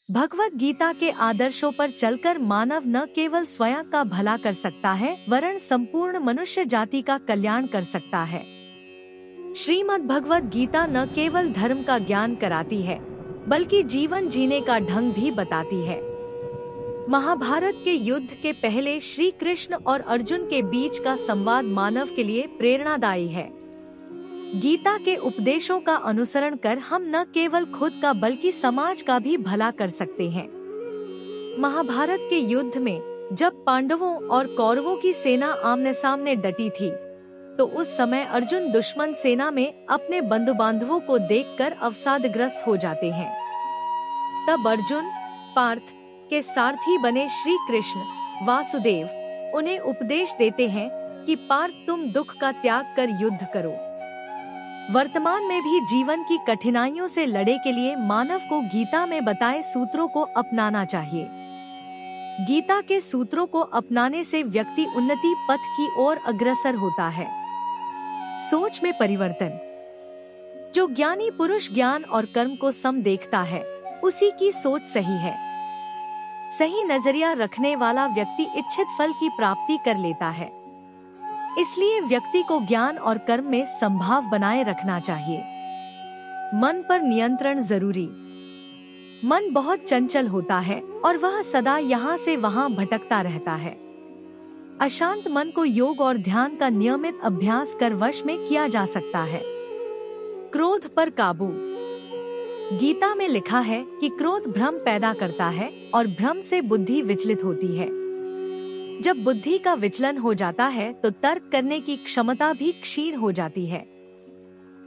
भगवत गीता के आदर्शों पर चलकर मानव न केवल स्वयं का भला कर सकता है वरन संपूर्ण मनुष्य जाति का कल्याण कर सकता है। श्रीमद् भगवत गीता न केवल धर्म का ज्ञान कराती है बल्कि जीवन जीने का ढंग भी बताती है। महाभारत के युद्ध के पहले श्री कृष्ण और अर्जुन के बीच का संवाद मानव के लिए प्रेरणादायी है। गीता के उपदेशों का अनुसरण कर हम न केवल खुद का बल्कि समाज का भी भला कर सकते हैं। महाभारत के युद्ध में जब पांडवों और कौरवों की सेना आमने सामने डटी थी, तो उस समय अर्जुन दुश्मन सेना में अपने बंधु बांधवों को देखकर अवसादग्रस्त हो जाते हैं। तब अर्जुन पार्थ के सारथी बने श्री कृष्ण वासुदेव उन्हें उपदेश देते हैं कि पार्थ तुम दुख का त्याग कर युद्ध करो। वर्तमान में भी जीवन की कठिनाइयों से लड़े के लिए मानव को गीता में बताए सूत्रों को अपनाना चाहिए। गीता के सूत्रों को अपनाने से व्यक्ति उन्नति पथ की ओर अग्रसर होता है। सोच में परिवर्तन। जो ज्ञानी पुरुष ज्ञान और कर्म को सम देखता है, उसी की सोच सही है। सही नजरिया रखने वाला व्यक्ति इच्छित फल की प्राप्ति कर लेता है। इसलिए व्यक्ति को ज्ञान और कर्म में संभाव बनाए रखना चाहिए। मन पर नियंत्रण जरूरी। मन बहुत चंचल होता है और वह सदा यहाँ से वहाँ भटकता रहता है। अशांत मन को योग और ध्यान का नियमित अभ्यास कर वश में किया जा सकता है। क्रोध पर काबू। गीता में लिखा है कि क्रोध भ्रम पैदा करता है और भ्रम से बुद्धि विचलित होती है। जब बुद्धि का विचलन हो जाता है तो तर्क करने की क्षमता भी क्षीण हो जाती है।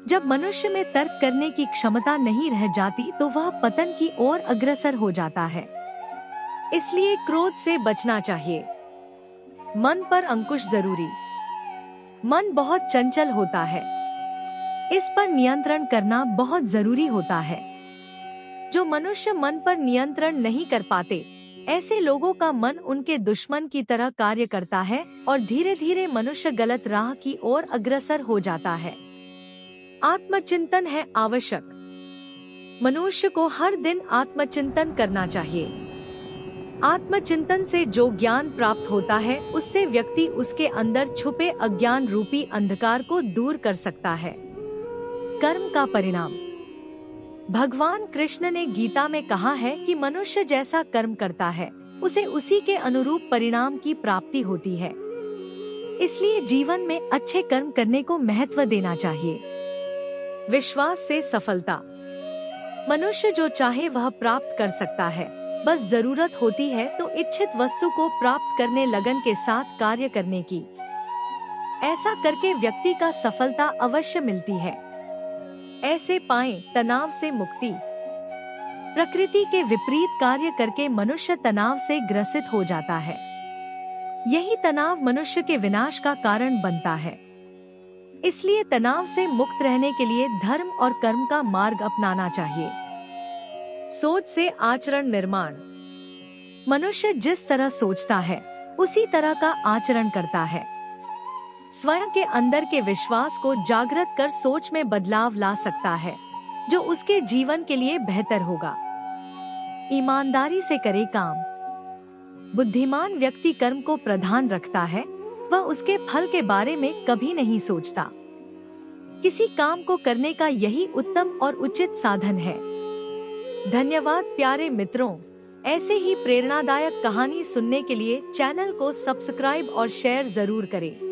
जब मनुष्य में तर्क करने की क्षमता नहीं रह जाती तो वह पतन की ओर अग्रसर हो जाता है। इसलिए क्रोध से बचना चाहिए। मन पर अंकुश जरूरी। मन बहुत चंचल होता है, इस पर नियंत्रण करना बहुत जरूरी होता है। जो मनुष्य मन पर नियंत्रण नहीं कर पाते, ऐसे लोगों का मन उनके दुश्मन की तरह कार्य करता है और धीरे धीरे मनुष्य गलत राह की ओर अग्रसर हो जाता है। आत्मचिंतन है आवश्यक। मनुष्य को हर दिन आत्मचिंतन करना चाहिए। आत्मचिंतन से जो ज्ञान प्राप्त होता है, उससे व्यक्ति उसके अंदर छुपे अज्ञान रूपी अंधकार को दूर कर सकता है। कर्म का परिणाम। भगवान कृष्ण ने गीता में कहा है कि मनुष्य जैसा कर्म करता है, उसे उसी के अनुरूप परिणाम की प्राप्ति होती है। इसलिए जीवन में अच्छे कर्म करने को महत्व देना चाहिए। विश्वास से सफलता। मनुष्य जो चाहे वह प्राप्त कर सकता है, बस जरूरत होती है तो इच्छित वस्तु को प्राप्त करने लगन के साथ कार्य करने की। ऐसा करके व्यक्ति का सफलता अवश्य मिलती है। ऐसे पाएं तनाव से मुक्ति। प्रकृति के विपरीत कार्य करके मनुष्य तनाव से ग्रसित हो जाता है। यही तनाव मनुष्य के विनाश का कारण बनता है। इसलिए तनाव से मुक्त रहने के लिए धर्म और कर्म का मार्ग अपनाना चाहिए। सोच से आचरण निर्माण। मनुष्य जिस तरह सोचता है, उसी तरह का आचरण करता है। स्वयं के अंदर के विश्वास को जागृत कर सोच में बदलाव ला सकता है, जो उसके जीवन के लिए बेहतर होगा। ईमानदारी से करे काम। बुद्धिमान व्यक्ति कर्म को प्रधान रखता है, वह उसके फल के बारे में कभी नहीं सोचता। किसी काम को करने का यही उत्तम और उचित साधन है। धन्यवाद प्यारे मित्रों। ऐसे ही प्रेरणादायक कहानी सुनने के लिए चैनल को सब्सक्राइब और शेयर जरूर करें।